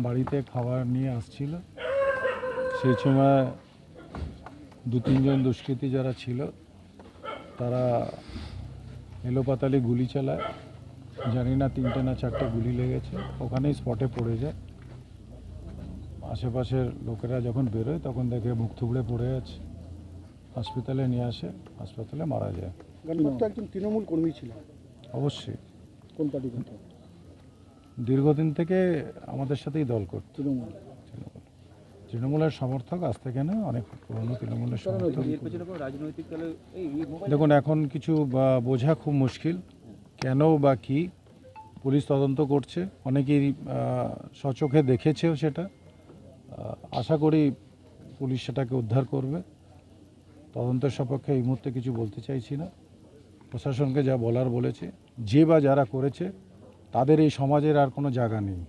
বাড়িতে খাবার নিয়ে আসছিল। সেই সময় 2-3 জন দুষ্কৃতী যারা ছিল তারা এলোপাতালি গুলি চালায়। জানি না 3টে না 4টে গুলি লেগেছে, ওখানেই স্পটে পড়ে যায়। আশেপাশের লোকেরা যখন বেরোয় তখন দেখে মুখ থুবড়ে পড়ে আছে, হাসপাতালে নিয়ে আসে, হাসপাতালে মারা যায়। তো একজন তৃণমূল কর্মী ছিল, অবশ্যই কোন পার্টি করতো? দীর্ঘদিন থেকে আমাদের সাথেই দল করত। তৃণমূল। তৃণমূলের সমর্থক, আজ থেকে না, অনেক পুরনো তৃণমূলের সমর্থক। এর পেছনে কোনো রাজনৈতিক দলে দেখুন, এখন কিছু বোঝা খুব মুশকিল, কেন বা কি। পুলিশ তদন্ত করছে, অনেকেই স্বচোখে দেখেছেও সেটা। আশা করি পুলিশ সেটাকে উদ্ধার করবে। তদন্তের সপক্ষে এই মুহূর্তে কিছু বলতে চাইছি না। প্রশাসনকে যা বলার বলেছে, যে বা যারা করেছে তাদের এই সমাজের আর কোনো জায়গা নেই।